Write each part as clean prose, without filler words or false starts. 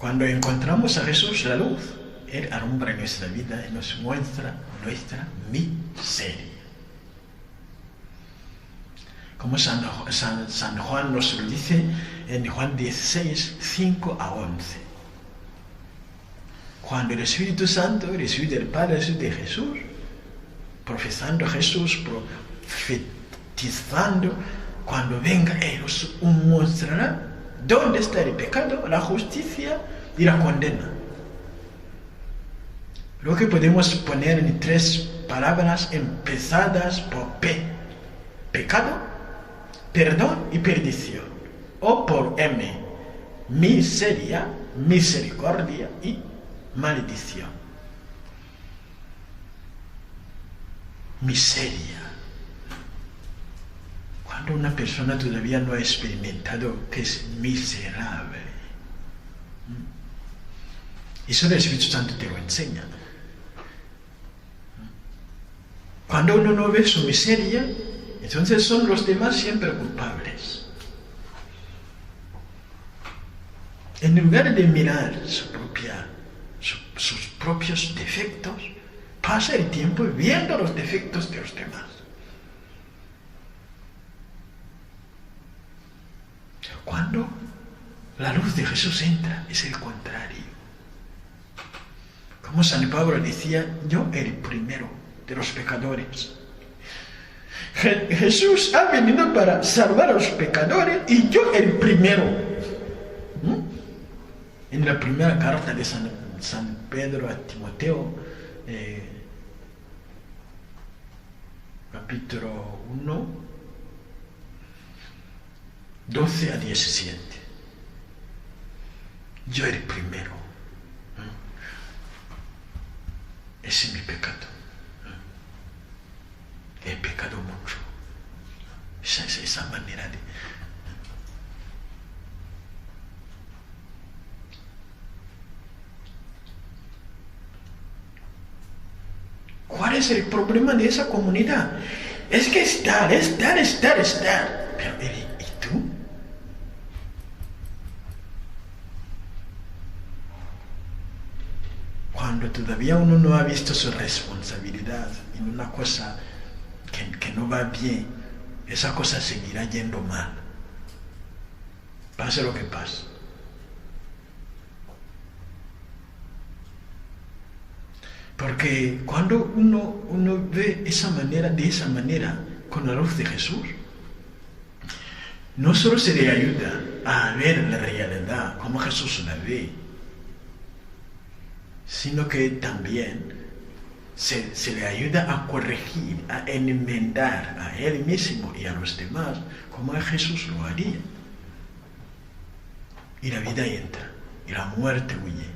Cuando encontramos a Jesús, la luz, Él alumbra nuestra vida y nos muestra nuestra miseria. Como San Juan nos lo dice en Juan 16, 5 a 11. Cuando el Espíritu Santo, el Espíritu del Padre, el Espíritu de Jesús, profesando a Jesús, profetizando, cuando venga Él os mostrará dónde está el pecado, la justicia y la condena. Lo que podemos poner en 3 palabras empezadas por P: pecado, perdón y perdición. O por M: miseria, misericordia y maldición. Miseria. Cuando una persona todavía no ha experimentado que es miserable, eso el Espíritu Santo te lo enseña. Cuando uno no ve su miseria, entonces son los demás siempre culpables. En lugar de mirar sus propios defectos, pasa el tiempo viendo los defectos de los demás. Cuando la luz de Jesús entra, es el contrario. Como San Pablo decía, yo el primero de los pecadores. Jesús ha venido para salvar a los pecadores y yo el primero. En la primera carta de San Pedro a Timoteo, capítulo 1, 12 a 17. Yo el primero. Ese es mi pecado. He pecado mucho. Esa manera de... ¿Cuál es el problema de esa comunidad? Es que estar. Pero, ¿y tú? Cuando todavía uno no ha visto su responsabilidad en una cosa que no va bien, esa cosa seguirá yendo mal. Pase lo que pase. Porque cuando uno ve de esa manera, con la luz de Jesús, no solo se le ayuda a ver la realidad como Jesús la ve, sino que también se le ayuda a corregir, a enmendar a él mismo y a los demás como Jesús lo haría. Y la vida entra, y la muerte huye.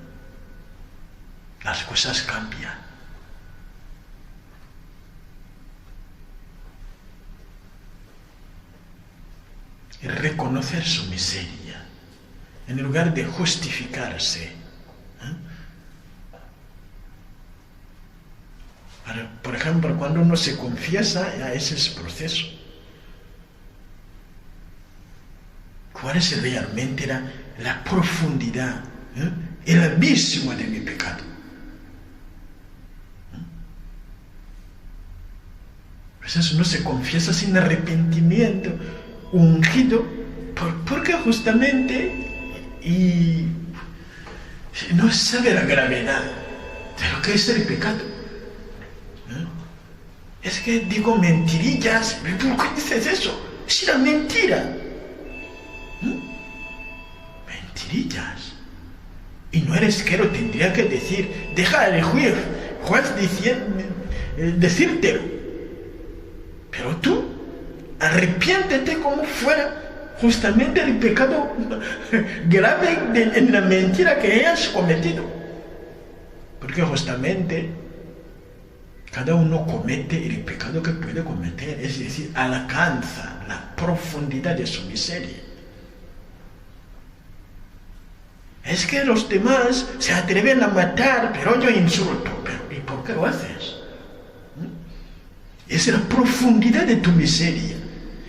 Las cosas cambian. Y reconocer su miseria, en lugar de justificarse. Por ejemplo, cuando uno se confiesa, ya ese es el proceso. ¿Cuál es realmente la profundidad, el abismo de mi pecado? Pues uno se confiesa sin arrepentimiento, ungido, porque justamente y no sabe la gravedad de lo que es el pecado. Es que digo mentirillas, ¿por qué dices eso? Es la mentira. Mentirillas. Y no eres que lo tendría que decir, deja al juez decírtelo. Pero tú, arrepiéntete como fuera justamente el pecado grave en la mentira que hayas cometido. Porque justamente cada uno comete el pecado que puede cometer, es decir, alcanza la profundidad de su miseria. Es que los demás se atreven a matar, pero yo insulto. Pero, ¿y por qué lo haces? Es la profundidad de tu miseria.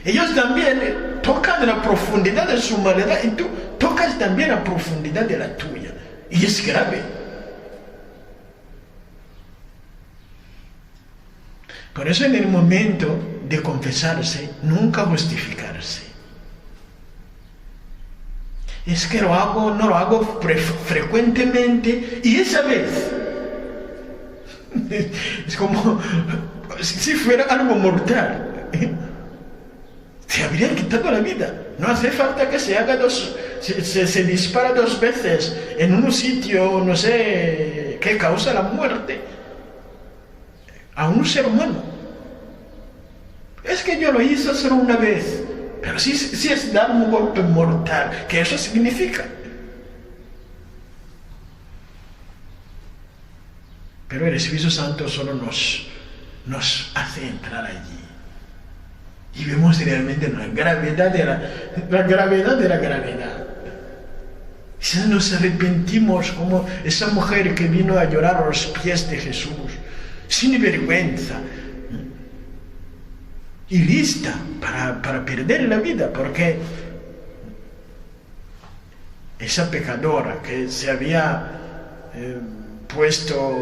Ellos también tocan la profundidad de su maldad y tú tocas también la profundidad de la tuya. Y es grave. Por eso en el momento de confesarse, nunca justificarse. Es que lo hago, no lo hago frecuentemente, y esa vez es como si fuera algo mortal. Se habrían quitado la vida. No hace falta que se haga se dispara 2 veces en un sitio, no sé, que causa la muerte a un ser humano. Es que yo lo hice solo una vez, pero sí es dar un golpe mortal, que eso significa. Pero el Espíritu Santo solo nos hace entrar allí. Y vemos realmente la gravedad de la gravedad. Si nos arrepentimos como esa mujer que vino a llorar a los pies de Jesús, sin vergüenza, y lista para perder la vida, porque esa pecadora que se había puesto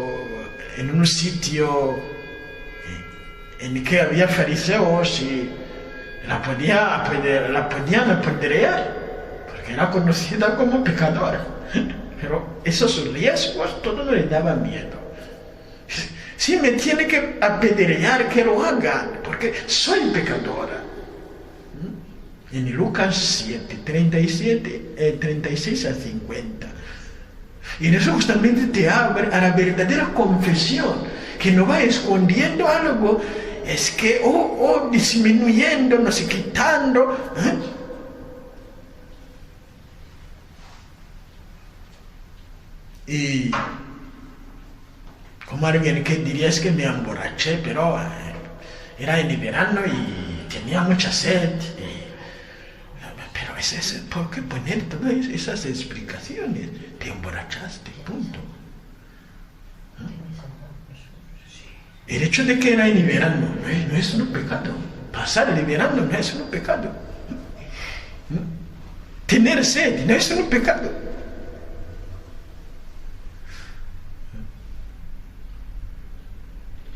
en un sitio en que había fariseos y la podían apedrear, porque era conocida como pecadora. Pero esos riesgos todo le daba miedo. Si me tiene que apedrear, que lo haga, porque soy pecadora. En Lucas 7, 36 a 50. Y en eso justamente te abre a la verdadera confesión, que no va escondiendo algo, es que, disminuyendo, no sé, quitando. Y como alguien que diría, es que me emborraché, pero era en el verano y tenía mucha sed. Pero ¿por qué poner todas esas explicaciones? Te emborrachaste, punto. El hecho de que era en el verano no es un pecado. Pasar el verano no es un pecado. Tener sed no es un pecado.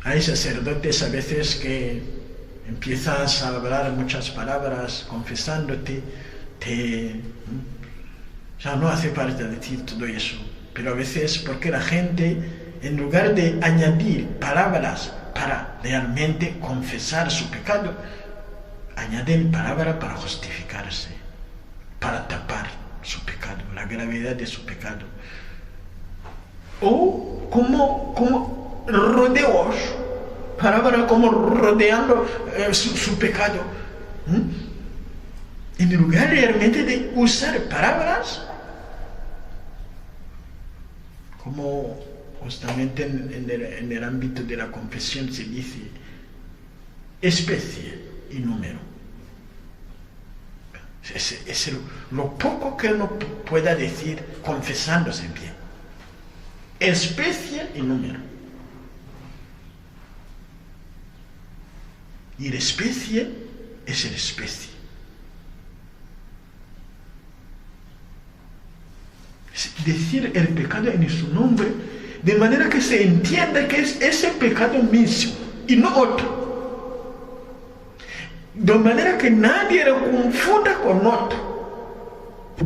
Hay sacerdotes a veces que empiezas a hablar muchas palabras confesándote, ya no hace falta decir todo eso, pero a veces porque la gente, en lugar de añadir palabras para realmente confesar su pecado, añaden palabras para justificarse, para tapar su pecado, la gravedad de su pecado. O como rodeos, palabras como rodeando su pecado. En lugar realmente de usar palabras como justamente en el ámbito de la confesión se dice especie y número. Es lo poco que uno pueda decir confesándose bien. Especie y número. Y la especie es la especie. Es decir el pecado en su nombre, de manera que se entienda que es ese pecado mismo y no otro. De manera que nadie lo confunda con otro.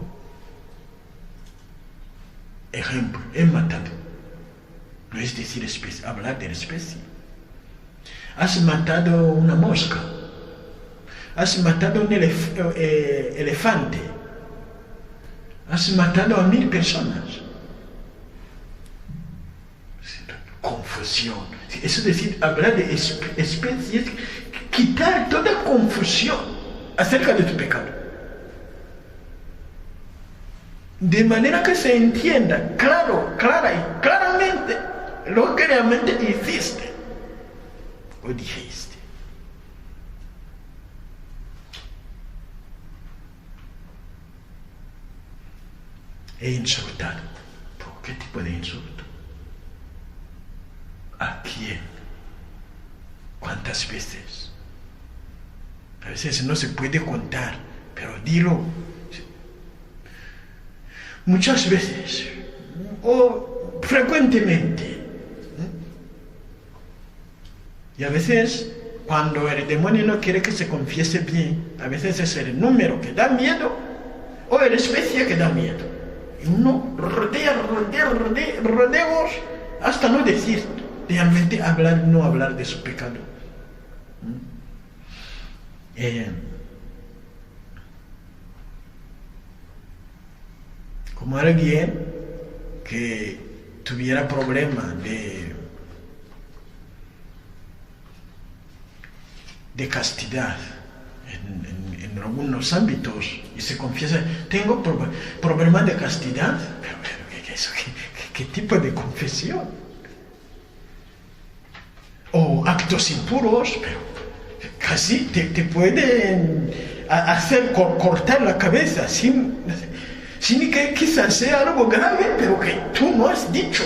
Ejemplo, he matado. No es decir especie, hablar de la especie. Has matado una mosca. Has matado un elefante. Has matado a 1000 personas. Confusión. Eso es decir, hablar de especies, quitar toda confusión acerca de tu pecado. De manera que se entienda claramente lo que realmente hiciste o dijiste. He insultado. ¿Por qué tipo de insulto? ¿A quién? ¿Cuántas veces? A veces no se puede contar, pero dilo. Muchas veces o frecuentemente. Y a veces, cuando el demonio no quiere que se confiese bien, a veces es el número que da miedo o la especie que da miedo. Y uno rodeos hasta no decir, realmente no hablar de su pecado. Como alguien que tuviera problema de castidad en algunos ámbitos y se confiesa, tengo problemas de castidad, pero ¿qué tipo de confesión? O actos impuros, pero casi te pueden hacer cortar la cabeza sin que quizás sea algo grave, pero que tú no has dicho.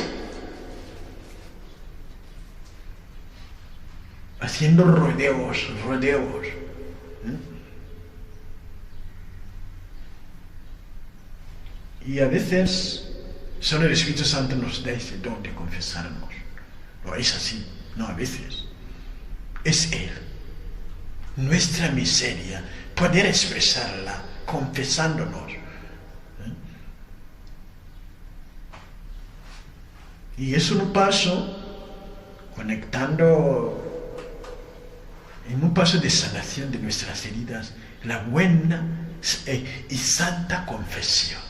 Haciendo rodeos. Y a veces solo el Espíritu Santo nos da ese don de confesarnos. No es así, no, a veces. Es Él. Nuestra miseria, poder expresarla confesándonos. Y es un paso conectando en un paso de sanación de nuestras heridas, la buena y santa confesión.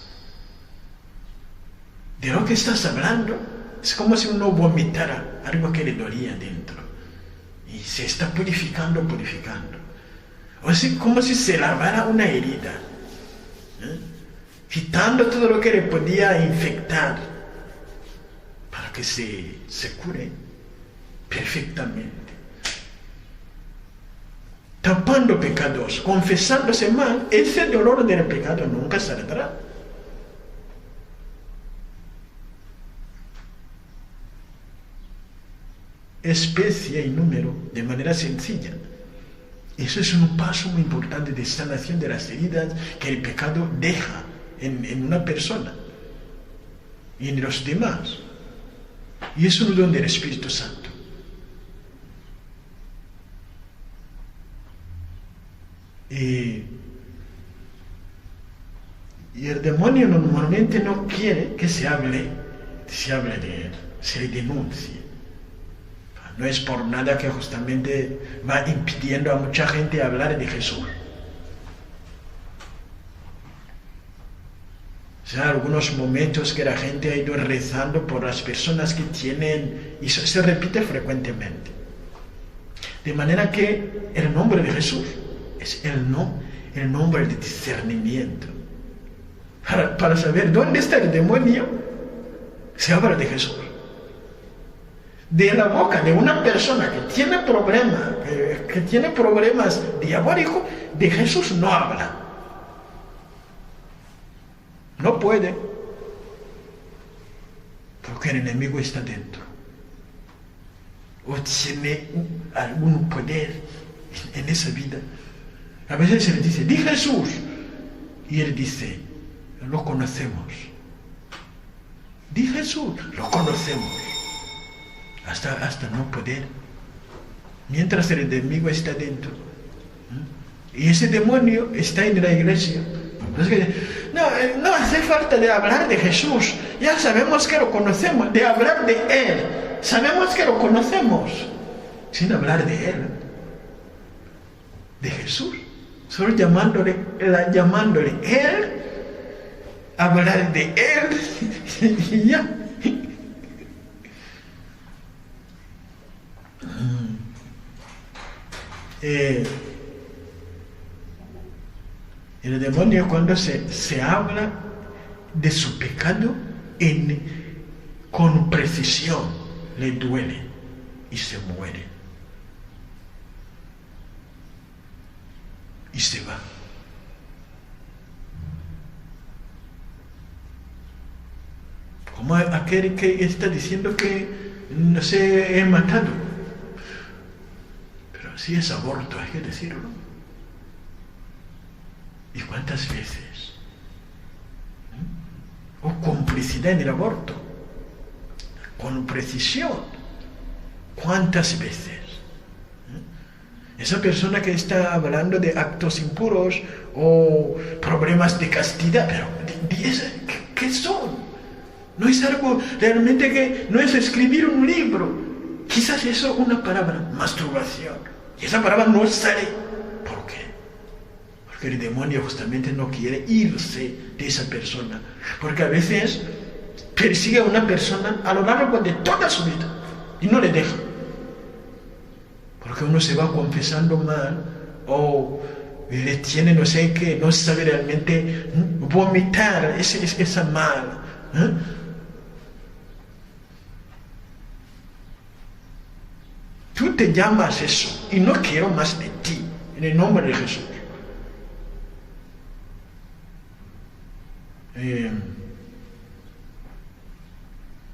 De lo que estás hablando es como si uno vomitara algo que le dolía dentro y se está purificando. O es como si se lavara una herida, quitando todo lo que le podía infectar para que se cure perfectamente. Tapando pecados, confesándose mal, ese dolor del pecado nunca saldrá. Especie y número de manera sencilla. Eso es un paso muy importante de sanación de las heridas que el pecado deja en una persona y en los demás. Y es un don del Espíritu Santo. Y el demonio normalmente no quiere que se hable de él, se le denuncie. No es por nada que justamente va impidiendo a mucha gente hablar de Jesús. O sea, algunos momentos que la gente ha ido rezando por las personas que tienen, y eso se repite frecuentemente. De manera que el nombre de Jesús es el nombre de discernimiento. Para saber dónde está el demonio, se habla de Jesús. De la boca de una persona que tiene problemas diabólicos, de Jesús no habla. No puede. Porque el enemigo está dentro. O tiene algún poder en esa vida. A veces se le dice, di Jesús. Y él dice, lo conocemos. Di Jesús, lo conocemos. Hasta no poder. Mientras el enemigo está dentro. Y ese demonio está en la iglesia. Entonces, no hace falta de hablar de Jesús. Ya sabemos que lo conocemos. De hablar de Él. Sabemos que lo conocemos. Sin hablar de Él. De Jesús. Solo llamándole Él. Hablar de Él. Y ya. El demonio, cuando se habla de su pecado con precisión, le duele y se muere y se va. Como aquel que está diciendo que no se he matado. Pero si es aborto, hay que decirlo. ¿Y cuántas veces? O complicidad en el aborto. con precisión. ¿Cuántas veces? Esa persona que está hablando de actos impuros o problemas de castidad, pero ¿qué son? No es algo realmente que no es escribir un libro. Quizás eso es una palabra, masturbación. Y esa palabra no sale. ¿Por qué? Porque el demonio justamente no quiere irse de esa persona. Porque a veces persigue a una persona a lo largo de toda su vida y no le deja. Porque uno se va confesando mal o le tiene no sé qué, no sabe realmente vomitar esa mal. Tú te llamas eso y no quiero más de ti, en el nombre de Jesús.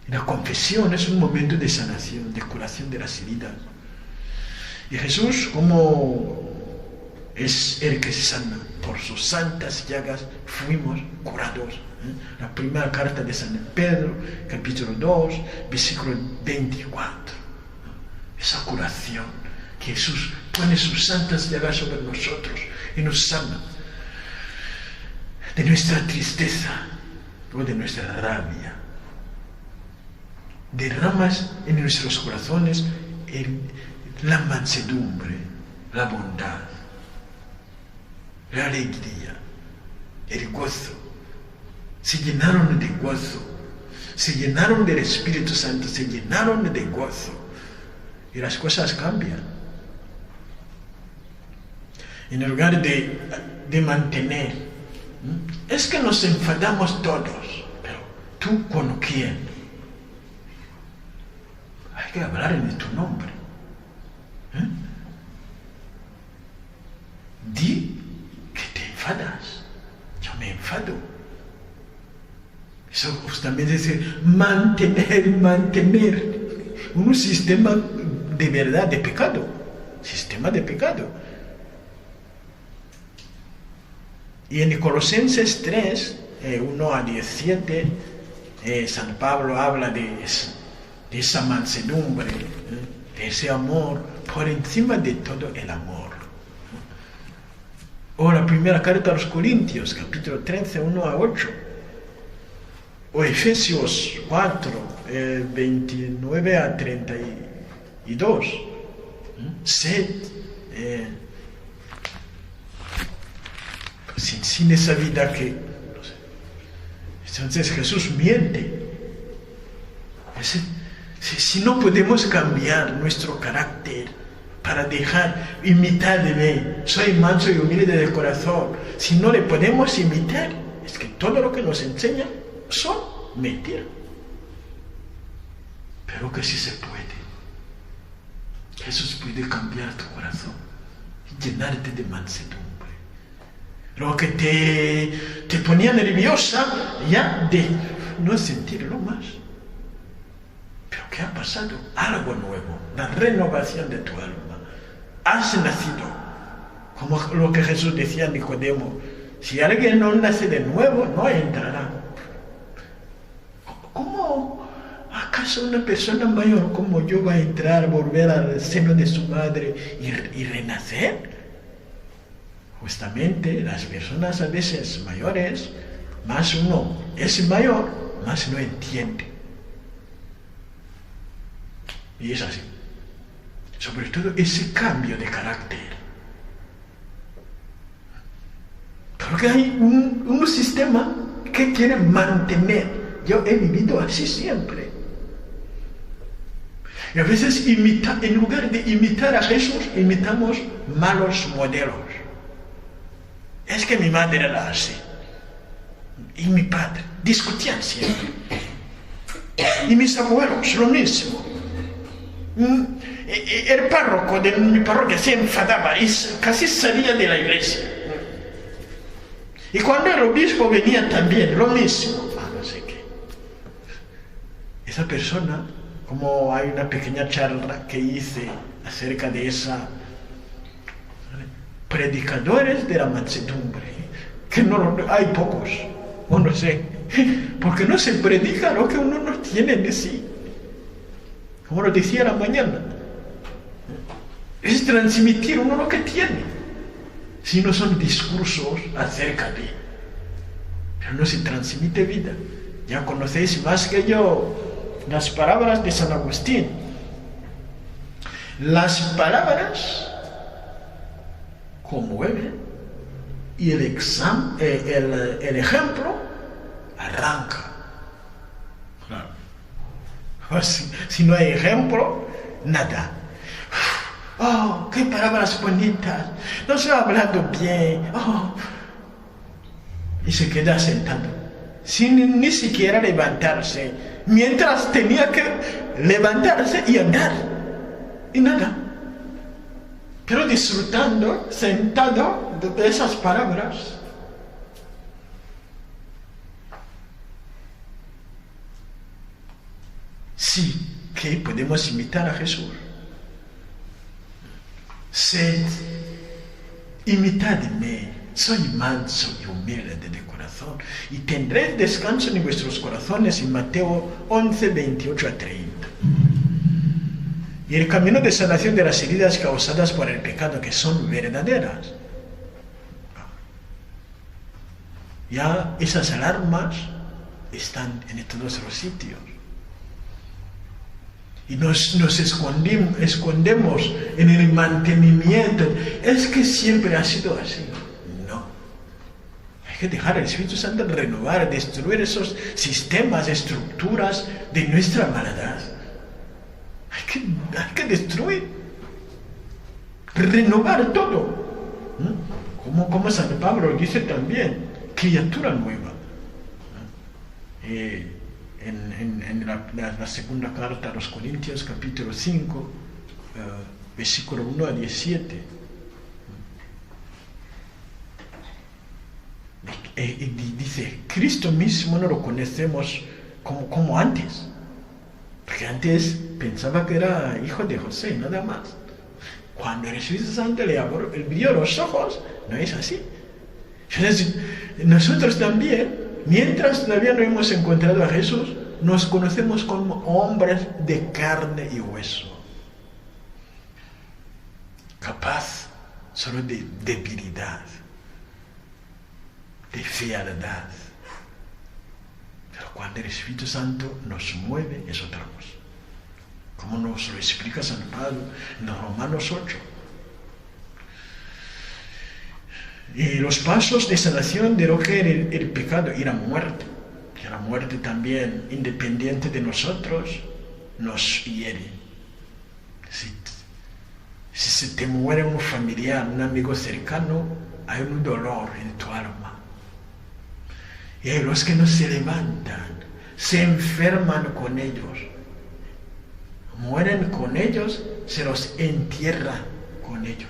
La confesión es un momento de sanación, de curación de las heridas. Y Jesús, como es el que sana, por sus santas llagas fuimos curados. La primera carta de San Pedro, capítulo 2, versículo 24. Esa curación que Jesús pone sus santas llagas sobre nosotros y nos sana de nuestra tristeza o de nuestra rabia. Derramas en nuestros corazones la mansedumbre, la bondad, la alegría, el gozo. Se llenaron de gozo, se llenaron del Espíritu Santo, se llenaron de gozo y las cosas cambian. En lugar de mantener, es que nos enfadamos todos, pero ¿tú con quién? Hay que hablar en tu nombre. Di que te enfadas. Yo me enfado. Eso justamente es mantener un sistema de verdad de pecado. Sistema de pecado. Y en Colosenses 3, 1 a 17, San Pablo habla de esa mansedumbre, de ese amor, por encima de todo el amor. O la primera carta a los Corintios, capítulo 13, 1 a 8. O Efesios 4, 29 a 32. Sed sin esa vida que... Entonces Jesús miente. Si no podemos cambiar nuestro carácter para dejar imitarme, soy manso y humilde de corazón, si no le podemos imitar, es que todo lo que nos enseña son mentiras. Pero que sí se puede. Jesús puede cambiar tu corazón y llenarte de mansedumbre. Lo que te ponía nerviosa, ya de no sentirlo más. Pero ¿qué ha pasado? Algo nuevo, la renovación de tu alma. Has nacido, como lo que Jesús decía a Nicodemo, si alguien no nace de nuevo, no entrará. ¿Cómo acaso una persona mayor como yo va a entrar, volver al seno de su madre y renacer? Justamente las personas a veces mayores, más uno es mayor, más no entiende. Y es así. Sobre todo ese cambio de carácter. Porque hay un sistema que quiere mantener. Yo he vivido así siempre. Y a veces en lugar de imitar a Jesús, imitamos malos modelos. Es que mi madre era así. Y mi padre. Discutían siempre. Y mis abuelos, lo mismo. El párroco de mi parroquia se enfadaba y casi salía de la iglesia. Y cuando el obispo venía también, lo mismo. No sé qué. Esa persona, como hay una pequeña charla que hice acerca de esa predicadores de la mansedumbre, que no hay pocos, o no sé, porque no se predica lo que uno no tiene de sí. como lo decía la mañana, es transmitir uno lo que tiene, si no son discursos acerca de, pero no se transmite vida. Ya conocéis más que yo las palabras de San Agustín. Las palabras conmueven y el ejemplo arranca. Claro. Si no hay ejemplo, nada. Oh, qué palabras bonitas. No se ha hablado bien. Oh. Y se queda sentado, sin ni siquiera levantarse, mientras tenía que levantarse y andar. Y nada. Pero disfrutando, sentado de esas palabras. Sí, que podemos imitar a Jesús. Sed, imitadme, soy manso y humilde de corazón, y tendréis descanso en vuestros corazones, en Mateo 11, 28 a 30. Y el camino de sanación de las heridas causadas por el pecado, que son verdaderas. Ya esas alarmas están en todos los sitios. Y nos escondemos en el mantenimiento. Es que siempre ha sido así. No. Hay que dejar al Espíritu Santo renovar, destruir esos sistemas, estructuras de nuestra maldad. Hay que destruir, renovar todo. Como San Pablo dice también, criatura nueva. En la segunda carta a los Corintios, capítulo 5, versículo 1 a 17. Y dice, Cristo mismo no lo conocemos como antes. Porque antes pensaba que era hijo de José, nada más. Cuando el Espíritu Santo le abrió los ojos, no es así. Entonces, nosotros también, mientras todavía no hemos encontrado a Jesús, nos conocemos como hombres de carne y hueso. Capaz solo de debilidad, de fealdad. Pero cuando el Espíritu Santo nos mueve, es otra cosa. Como nos lo explica San Pablo en Romanos 8. Y los pasos de sanación de lo que era el pecado y la muerte. Que la muerte también, independiente de nosotros, nos hiere. Si se te muere un familiar, un amigo cercano, hay un dolor en tu alma. Y hay los que no se levantan, se enferman con ellos, mueren con ellos, se los entierra con ellos.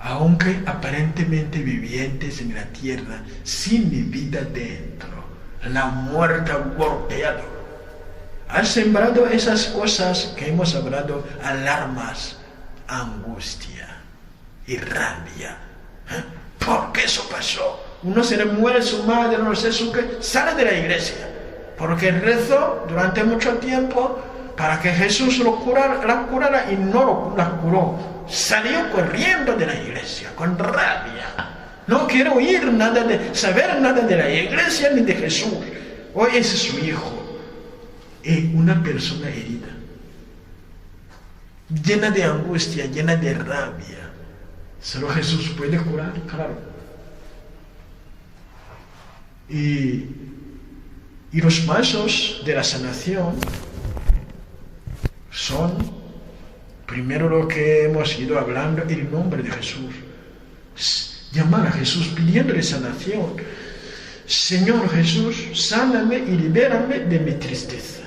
Aunque aparentemente vivientes en la tierra, sin vida dentro, la muerte ha golpeado. Ha sembrado esas cosas que hemos hablado, alarmas, angustia y rabia. ¿Por qué eso pasó? Uno se le muere su madre, no sé su qué, sale de la iglesia. Porque rezó durante mucho tiempo para que Jesús la curara y no la curó. Salió corriendo de la iglesia con rabia. No quiero saber nada de la iglesia ni de Jesús. Hoy es su hijo. Es una persona herida, llena de angustia, llena de rabia. Solo Jesús puede curar, claro. Y los pasos de la sanación son, primero lo que hemos ido hablando, el nombre de Jesús. Llamar a Jesús pidiéndole sanación. Señor Jesús, sáname y libérame de mi tristeza.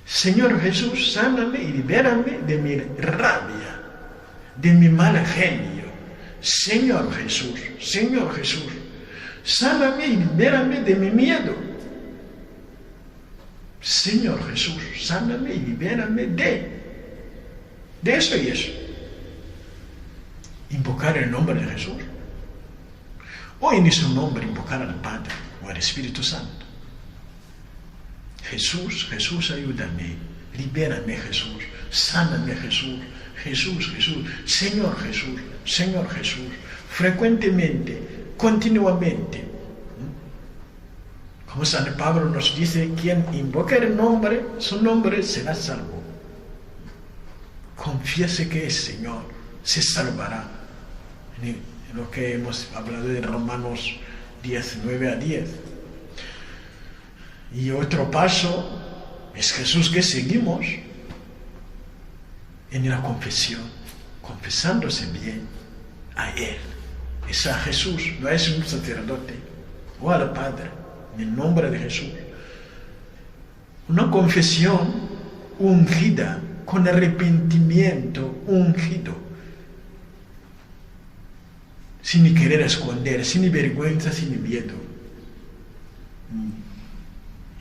Señor Jesús, sáname y libérame de mi rabia, de mi mal genio. Señor Jesús, sáname y libérame de mi miedo. Señor Jesús, sáname y libérame de eso y eso. Invocar el nombre de Jesús. O en su nombre invocar al Padre o al Espíritu Santo. Jesús, Jesús, ayúdame, libérame, Jesús, sáname, Jesús, Jesús, Jesús, Señor Jesús, Señor Jesús, frecuentemente, continuamente. Como San Pablo nos dice, quien invoca el nombre, su nombre será salvo. Confiese que es Señor, se salvará. En lo que hemos hablado de Romanos 19:10. Y otro paso es Jesús que seguimos en la confesión, confesándose bien a Él. Es a Jesús, no es un sacerdote o al Padre, en el nombre de Jesús. Una confesión ungida, con arrepentimiento ungido, sin querer esconder, sin vergüenza, sin miedo.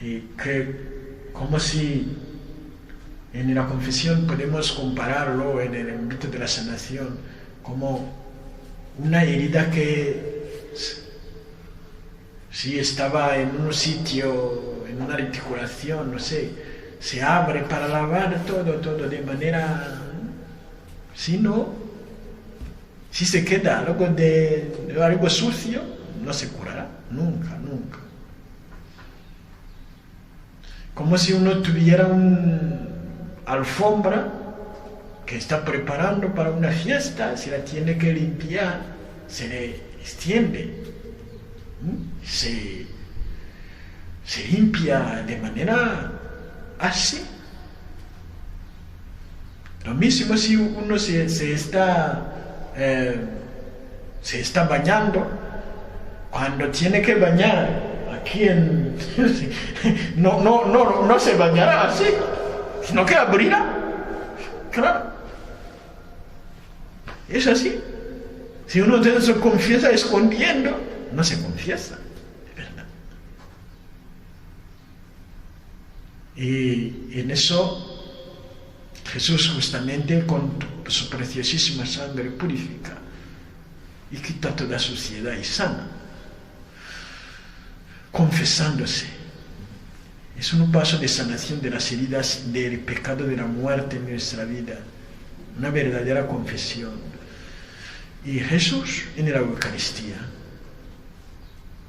Y que, como si en la confesión podemos compararlo en el ámbito de la sanación, como una herida que si estaba en un sitio, en una articulación, no sé, se abre para lavar todo de manera, si no, si se queda algo sucio, no se curará, nunca. Como si uno tuviera una alfombra que está preparando para una fiesta, se la tiene que limpiar, se le extiende, se limpia de manera así. Lo mismo si uno se está bañando, cuando tiene que bañar, aquí no se bañará así, sino que abrirá. Claro, es así. Si uno se confiesa escondiendo, no se confiesa, es verdad. Y en eso Jesús justamente con su preciosísima sangre purifica y quita toda suciedad y sana, confesándose. Es un paso de sanación de las heridas del pecado de la muerte en nuestra vida, una verdadera confesión. Y Jesús en la Eucaristía,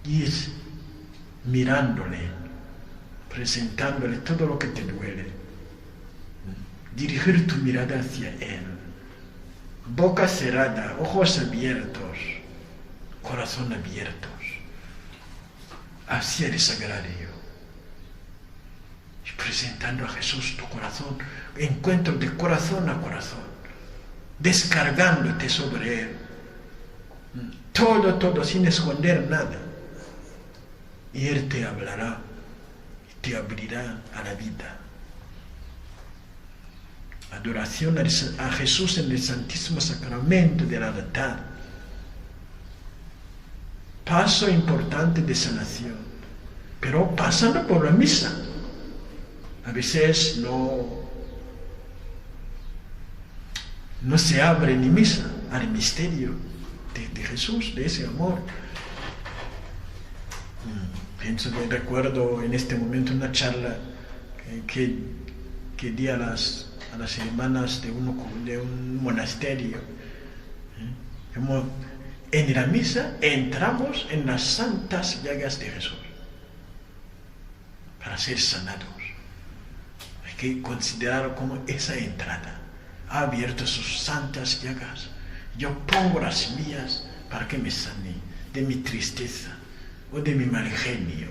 y es mirándole, presentándole todo lo que te duele, dirigir tu mirada hacia Él, boca cerrada, ojos abiertos, corazón abiertos, hacia el sagrario, y presentando a Jesús tu corazón, encuentro de corazón a corazón, descargándote sobre Él, todo, sin esconder nada, y Él te hablará y te abrirá a la vida. Adoración a Jesús en el Santísimo Sacramento del altar. Paso importante de sanación, pero pasando por la misa. A veces no se abre ni misa al misterio de Jesús, de ese amor. Recuerdo en este momento una charla que di a las hermanas de un monasterio. Como en la misa entramos en las santas llagas de Jesús para ser sanados. Hay que considerar como esa entrada. Ha abierto sus santas llagas. Yo pongo las mías para que me sane de mi tristeza o de mi mal genio.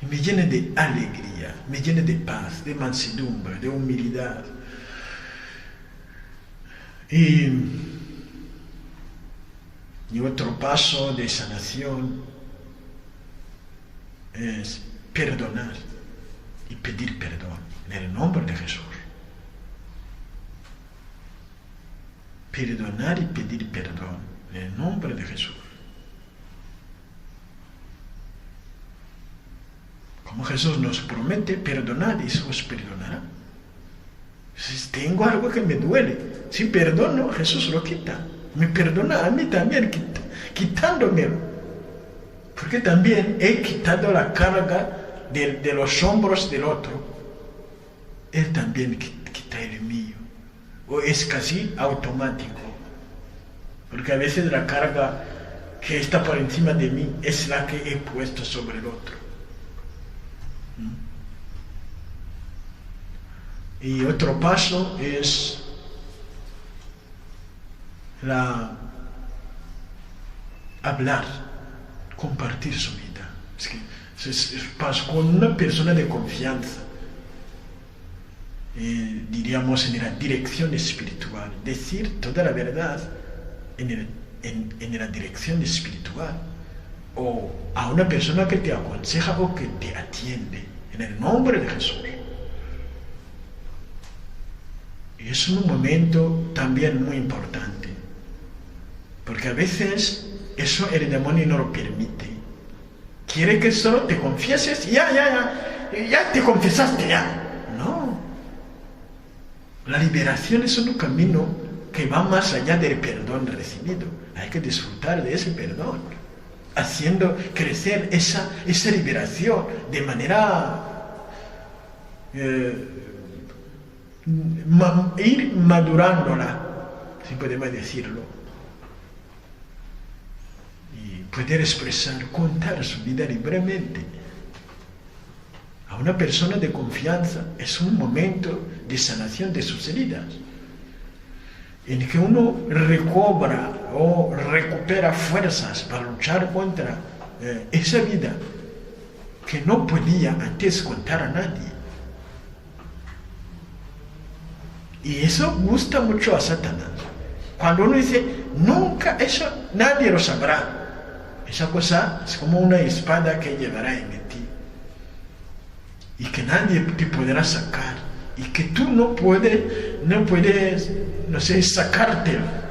Y me llene de alegría, me llene de paz, de mansedumbre, de humildad. Y otro paso de sanación es perdonar y pedir perdón en el nombre de Jesús. Perdonar y pedir perdón en el nombre de Jesús. Como Jesús nos promete, perdonad y se os perdonará. Si tengo algo que me duele, si perdono, Jesús lo quita. Me perdona a mí también, quitándomelo. Porque también he quitado la carga de los hombros del otro, él también quita el mío. O es casi automático. Porque a veces la carga que está por encima de mí es la que he puesto sobre el otro. Y otro paso es hablar, compartir su vida. Es que es paso con una persona de confianza, diríamos en la dirección espiritual, decir toda la verdad en la dirección espiritual, o a una persona que te aconseja o que te atiende, en el nombre de Jesús. Y es un momento también muy importante, porque a veces eso el demonio no lo permite. Quiere que solo te confieses, ya te confesaste ya. No. La liberación es un camino que va más allá del perdón recibido. Hay que disfrutar de ese perdón, haciendo crecer esa liberación de manera ir madurándola, si podemos decirlo, y poder expresar, contar su vida libremente. A una persona de confianza es un momento de sanación de sus heridas, en que uno recobra o recupera fuerzas para luchar contra esa vida que no podía antes contar a nadie. Y eso gusta mucho a Satanás. Cuando uno dice, nunca eso, nadie lo sabrá. Esa cosa es como una espada que llevará en ti. Y que nadie te podrá sacar. Y que tú no puedes, no sé, sacártelo.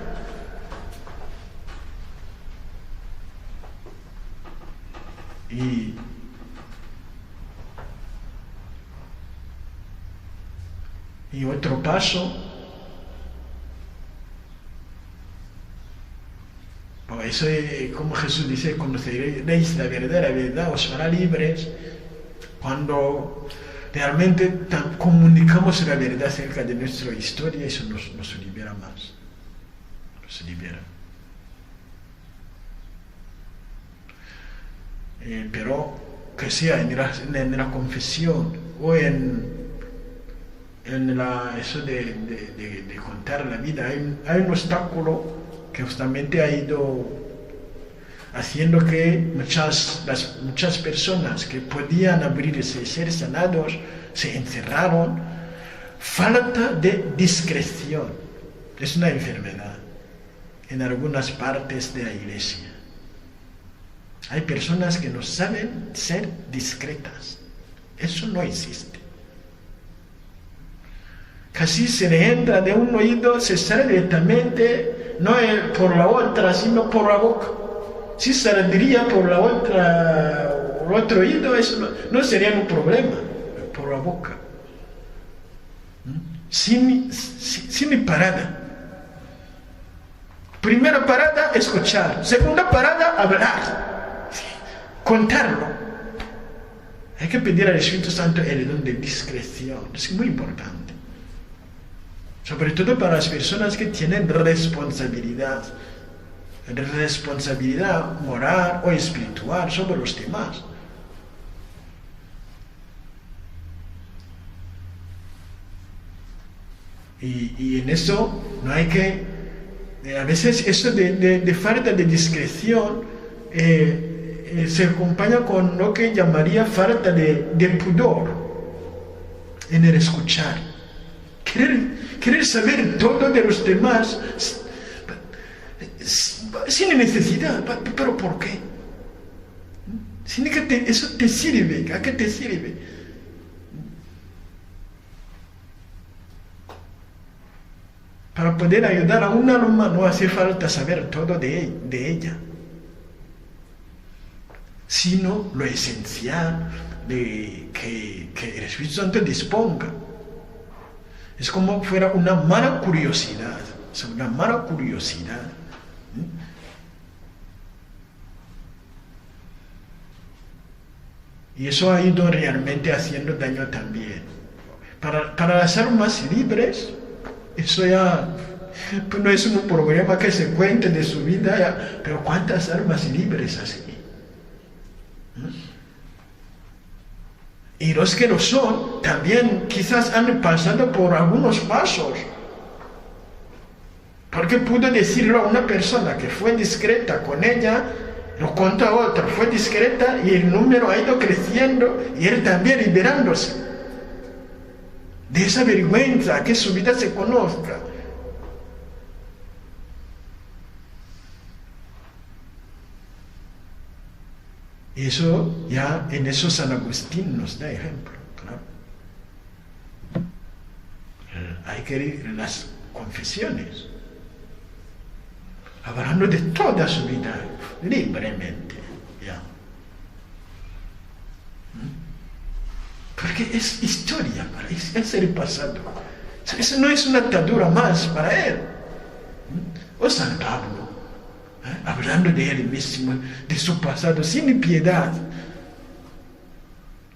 Y otro paso, por eso como Jesús dice, conoceréis la verdad os hará libres. Cuando realmente comunicamos la verdad acerca de nuestra historia, eso nos libera más, nos libera. Pero que sea en la confesión o en eso de contar la vida, hay un obstáculo que justamente ha ido haciendo que muchas personas que podían abrirse y ser sanados se encerraron. Falta de discreción. Es una enfermedad en algunas partes de la iglesia. Hay personas que no saben ser discretas. Eso no existe. Casi se le entra de un oído, se sale directamente, no por la otra, sino por la boca. Si saldría por la otra, el otro oído, eso no sería un problema, por la boca. Sin parada. Primera parada, escuchar. Segunda parada, hablar. Contarlo. Hay que pedir al Espíritu Santo el don de discreción. Es muy importante. Sobre todo para las personas que tienen responsabilidad moral o espiritual sobre los demás. Y en eso no hay que, a veces eso de falta de discreción se acompaña con lo que llamaría falta de pudor en el escuchar. Querer saber todo de los demás sin necesidad. ¿Pero por qué? Sin que eso te sirve. ¿A qué te sirve? Para poder ayudar a un alma no hace falta saber todo de ella, sino lo esencial de que el Espíritu Santo disponga. Es como fuera una mala curiosidad. Es una mala curiosidad. Y eso ha ido realmente haciendo daño también. Para las almas libres, eso ya pues no es un problema que se cuente de su vida, ya, pero ¿cuántas almas libres así? Y los que lo son, también quizás han pasado por algunos pasos. Porque pudo decirlo a una persona que fue discreta con ella, lo contó a otro, fue discreta y el número ha ido creciendo y él también liberándose de esa vergüenza, que su vida se conozca. Eso ya en eso San Agustín nos da ejemplo, claro. Hay que ir las confesiones, hablando de toda su vida, libremente, ya. Porque es historia, es el pasado. Eso no es una atadura más para él. O San Pablo, hablando de él mismo, de su pasado, sin piedad,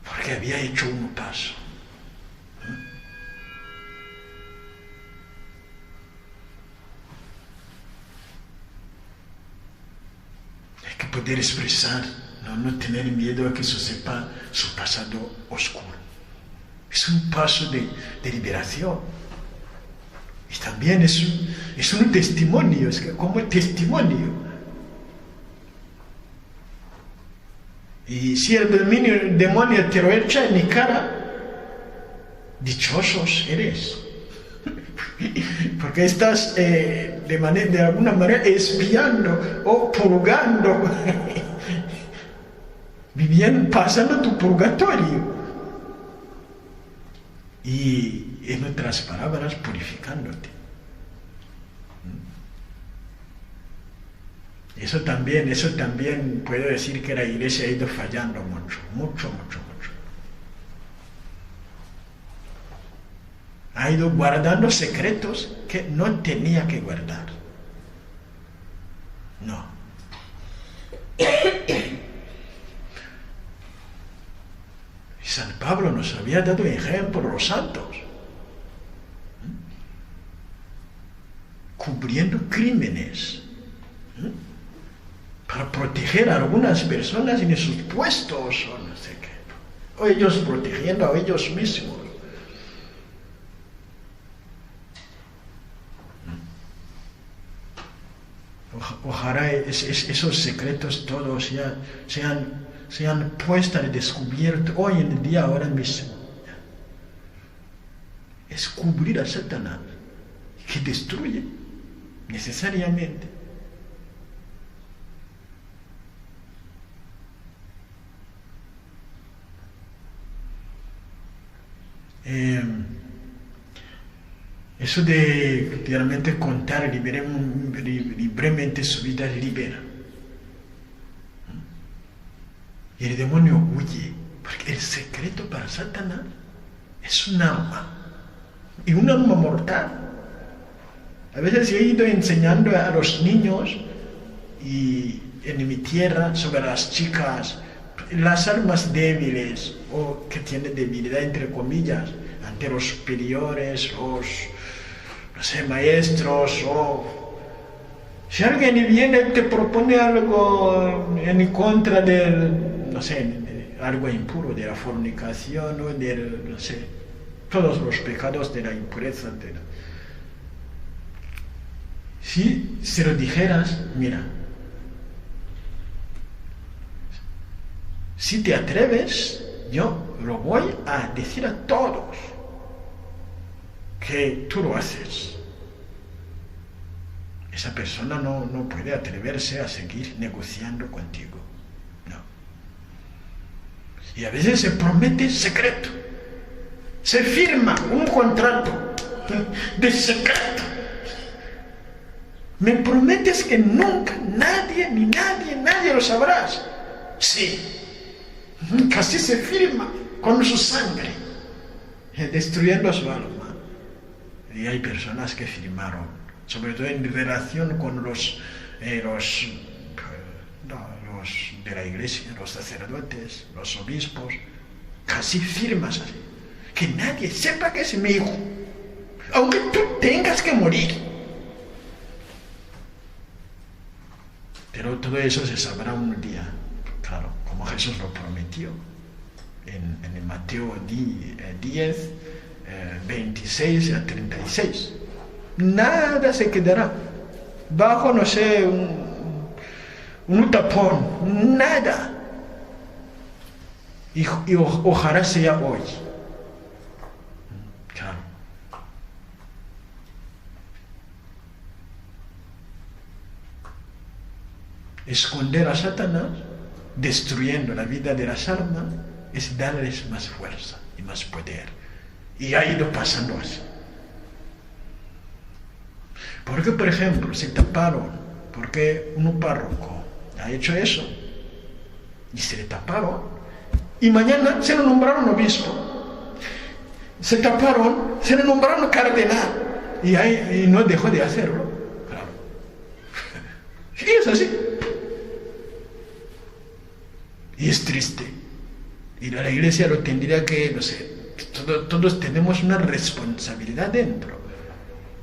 porque había hecho un paso. Hay que poder expresar, no tener miedo a que se sepa su pasado oscuro. Es un paso de liberación. Y también es un testimonio, es que como testimonio. Y si el demonio te lo echa en mi cara, dichosos eres. Porque estás de alguna manera espiando o purgando, viviendo, pasando tu purgatorio. Y en otras palabras, purificándote. Eso también puedo decir que la Iglesia ha ido fallando mucho. Ha ido guardando secretos que no tenía que guardar. No. San Pablo nos había dado ejemplo, los santos, cubriendo crímenes, para proteger a algunas personas en sus puestos, o no sé qué, o ellos protegiendo a ellos mismos. Ojalá esos secretos todos ya sean puestos al descubierto hoy en día, ahora mismo. Es cubrir a Satanás, que destruye necesariamente. Eso de realmente contar libremente su vida libera. Y el demonio huye, porque el secreto para Satanás es un arma, y un arma mortal. A veces he ido enseñando a los niños y en mi tierra sobre las chicas, las almas débiles, o que tienen debilidad entre comillas, ante los superiores, los, no sé, maestros, o si alguien viene y te propone algo en contra del, no sé, algo impuro, de la fornicación, o del, no sé, todos los pecados de la impureza. Si se lo dijeras, mira, si te atreves, yo lo voy a decir a todos que tú lo haces. Esa persona no puede atreverse a seguir negociando contigo. No. Y a veces se promete secreto. Se firma un contrato de secreto. ¿Me prometes que nunca nadie lo sabrás? Sí. Casi se firma con su sangre, destruyendo su alma. Y hay personas que firmaron, sobre todo en relación con los de la iglesia, los sacerdotes, los obispos, casi firmas así, que nadie sepa que es mi hijo, aunque tú tengas que morir. Pero todo eso se sabrá un día, claro, como Jesús lo prometió en Mateo 10, 26 a 36. Nada se quedará bajo, no sé, un tapón, nada. Y ojalá sea hoy. Claro. Esconder a Satanás, destruyendo la vida de las almas, es darles más fuerza y más poder. Y ha ido pasando así. Porque, por ejemplo, se taparon, porque un párroco ha hecho eso, y se le taparon, y mañana se lo nombraron obispo. Se taparon, se le nombraron cardenal, y no dejó de hacerlo. Claro. Y es así. Y es triste. Y la iglesia lo tendría que, no sé, todos tenemos una responsabilidad dentro.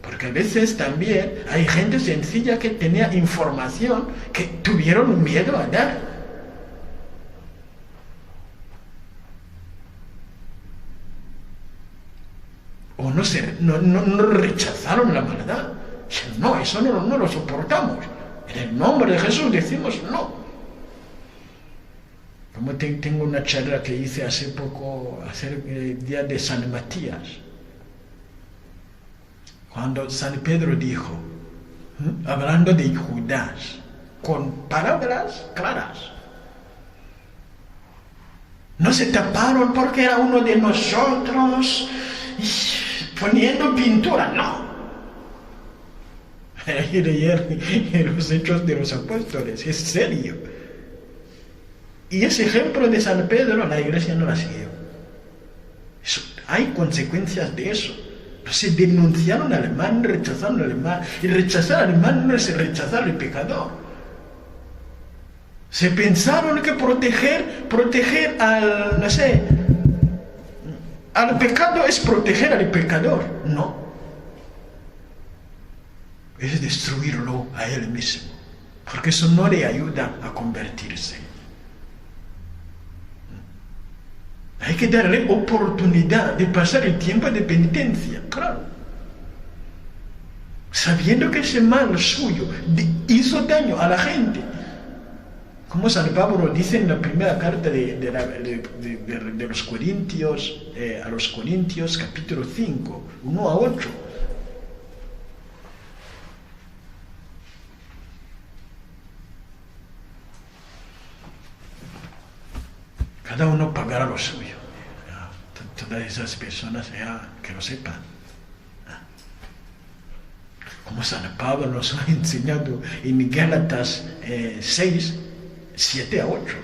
Porque a veces también hay gente sencilla que tenía información que tuvieron miedo a dar. O no rechazaron la maldad. No, eso no lo soportamos. En el nombre de Jesús decimos no. Como tengo una charla que hice hace poco, acerca del día de San Matías. Cuando San Pedro dijo, hablando de Judas, con palabras claras, no se taparon porque era uno de nosotros, poniendo pintura, no. Y leer los Hechos de los Apóstoles, es serio. Y ese ejemplo de San Pedro, la iglesia no la siguió. Hay consecuencias de eso. Se denunciaron al hermano, rechazaron al hermano, y rechazar al hermano no es rechazar al pecador. Se pensaron que proteger al, no sé, al pecado es proteger al pecador. No. Es destruirlo a él mismo, porque eso no le ayuda a convertirse. Hay que darle oportunidad de pasar el tiempo de penitencia, claro. Sabiendo que ese mal suyo hizo daño a la gente. Como San Pablo dice en la primera carta de los Corintios, a los Corintios, capítulo 5, 1 a 8. Cada uno pagará lo suyo. Todas esas personas que lo sepan. Como San Pablo nos ha enseñado en Gálatas 6, 7 a 8.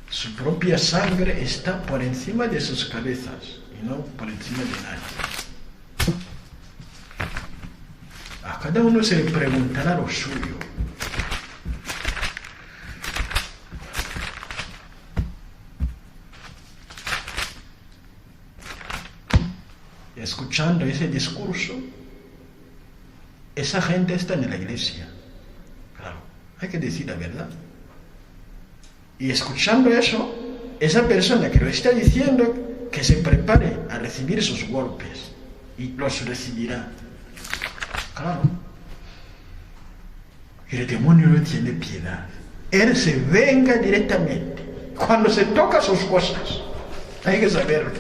Su propia sangre está por encima de sus cabezas y no por encima de nadie. A cada uno se le preguntará lo suyo. Escuchando ese discurso, esa gente está en la iglesia. Claro, hay que decir la verdad. Y escuchando eso, esa persona que lo está diciendo, que se prepare a recibir sus golpes. Y los recibirá. Claro. Y el demonio no tiene piedad. Él se venga directamente. Cuando se toca sus cosas. Hay que saberlo.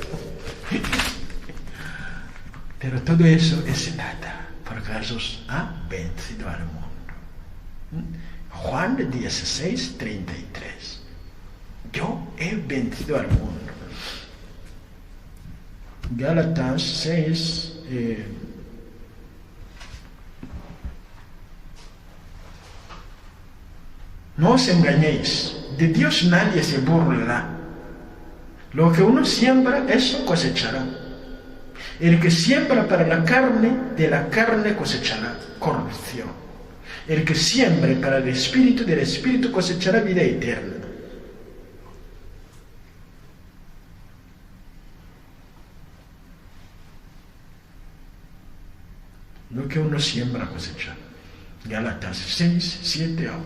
Pero todo eso es nada. Porque Jesús ha vencido al mundo. Juan 16, 33. Yo he vencido al mundo. Gálatas 6, no os engañéis, de Dios nadie se burla. Lo que uno siembra, eso cosechará. El que siembra para la carne, de la carne cosechará corrupción. El que siembre para el Espíritu, del Espíritu cosechará vida eterna. Lo que uno siembra cosecha. Gálatas 6, 7 a 1.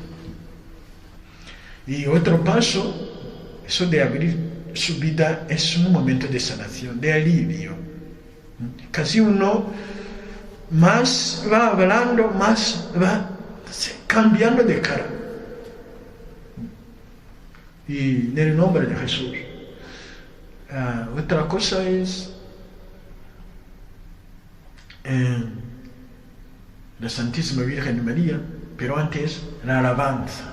Y otro paso, eso de abrir su vida es un momento de sanación, de alivio. Casi uno más va hablando, más va cambiando de cara. Y en el nombre de Jesús. Otra cosa es la Santísima Virgen María, pero antes la alabanza.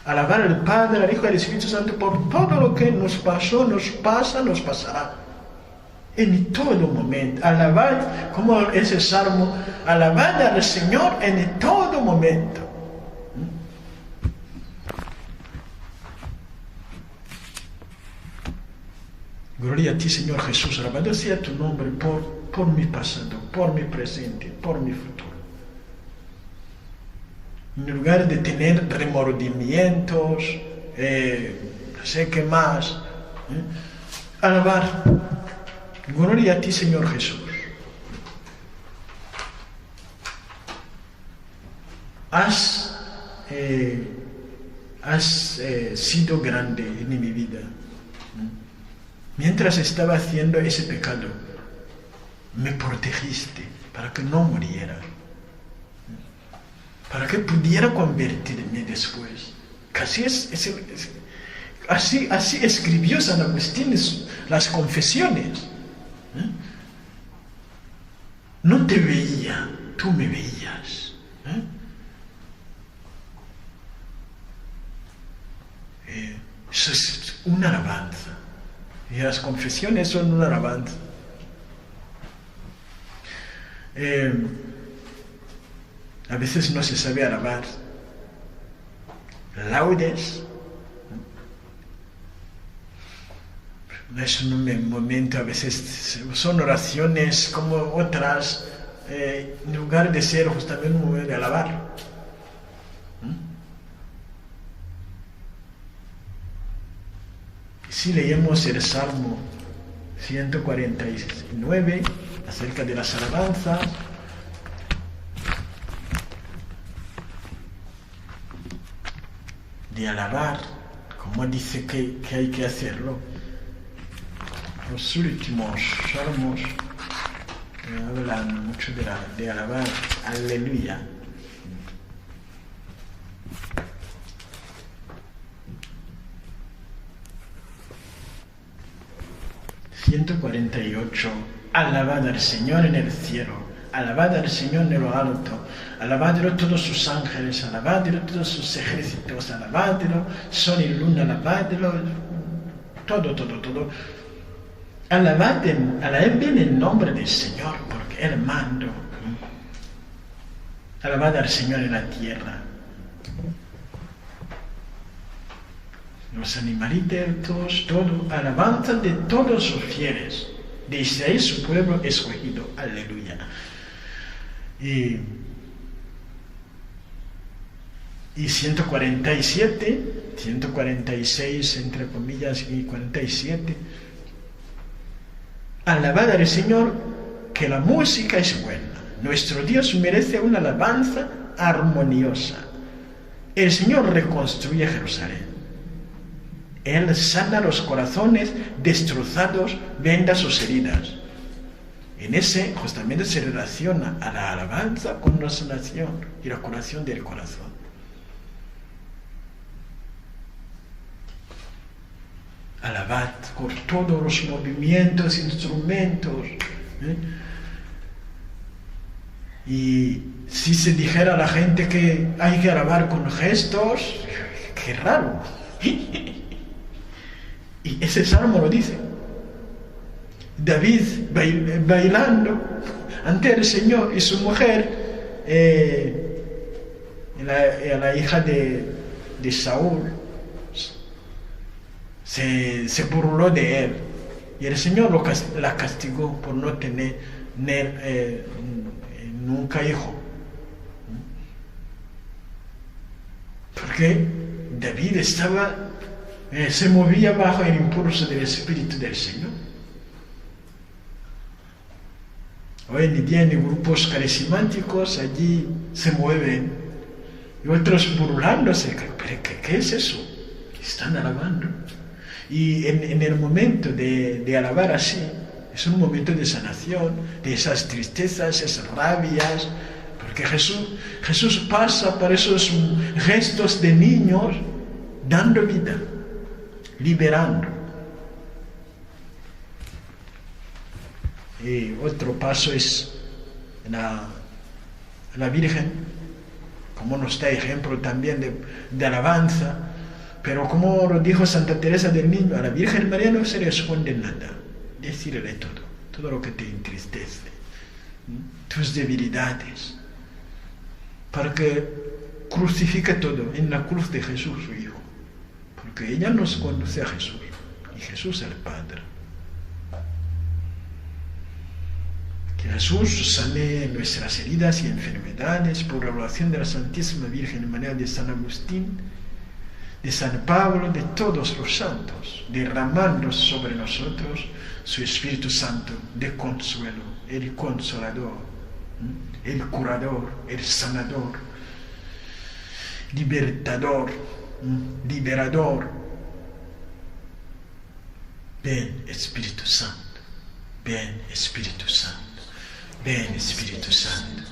Alabar al Padre, al Hijo y al Espíritu Santo por todo lo que nos pasó, nos pasa, nos pasará. En todo momento. Alabar, como ese salmo, alabad al Señor en todo momento. Gloria a ti, Señor Jesús. Alabado sea tu nombre por mi pasado, por mi presente, por mi futuro. En lugar de tener remordimientos, no sé qué más, alabar. Gloria a ti, Señor Jesús. Has sido grande en mi vida. Mientras estaba haciendo ese pecado, me protegiste para que no muriera, para que pudiera convertirme después. Así escribió San Agustín las confesiones. No te veía, tú me veías. Eso es una alabanza. Y las confesiones son una alabanza. A veces no se sabe alabar. Laudes. No es un momento, a veces son oraciones como otras, en lugar de ser justamente un momento de alabar. Si leemos el Salmo 149 acerca de las alabanzas, de alabar, como dice que hay que hacerlo. Los últimos salmos hablan mucho de alabar. Aleluya. ...148... Alabad al Señor en el cielo, alabad al Señor en lo alto, alabadlo todos sus ángeles, alabadlo todos sus ejércitos, alabadlo, sol y luna, alabadlo, todo. Alabad bien el nombre del Señor, porque Él manda. Alabad al Señor en la tierra. Los animalitos, todo, alabanza de todos sus fieles, de Israel su pueblo escogido. Aleluya. Y 147, 146 entre comillas y 47. Alabad al Señor, que la música es buena. Nuestro Dios merece una alabanza armoniosa. El Señor reconstruye Jerusalén. Él sana los corazones destrozados, venda sus heridas. En ese justamente se relaciona a la alabanza con la sanación y la curación del corazón. Alabad con todos los movimientos, instrumentos. Y si se dijera a la gente que hay que alabar con gestos, qué raro. Y ese salmo lo dice. David bailando ante el Señor y su mujer, la hija de Saúl, se burló de él. y el Señor la castigó por no tener nunca hijo. Porque David se movía bajo el impulso del Espíritu del Señor. Hoy en día en grupos carismáticos allí se mueven y otros burlándose. ¿Qué es eso? Están alabando. Y en el momento de alabar así, es un momento de sanación de esas tristezas, esas rabias, porque Jesús pasa por esos gestos de niños dando vida, liberando. Y otro paso es la Virgen, como nos da ejemplo también de alabanza, pero como lo dijo Santa Teresa del Niño, a la Virgen María no se le esconde nada, decirle todo lo que te entristece, tus debilidades, para que crucifique todo en la cruz de Jesús, su Hijo, porque ella nos conduce a Jesús, y Jesús el Padre. Que Jesús sane nuestras heridas y enfermedades por la oración de la Santísima Virgen María, de San Agustín, de San Pablo, de todos los santos, derramando sobre nosotros su Espíritu Santo de consuelo, el consolador, el curador, el sanador, libertador, liberador. Ven Espíritu Santo, ven Espíritu Santo. Ven Espíritu Santo,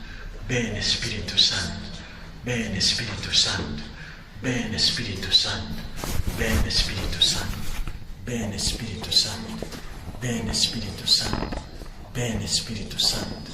ven Espíritu Santo, ven Espíritu Santo, ven Espíritu Santo, ven Espíritu Santo, ven Espíritu Santo, ven Espíritu Santo, ven Espíritu Santo.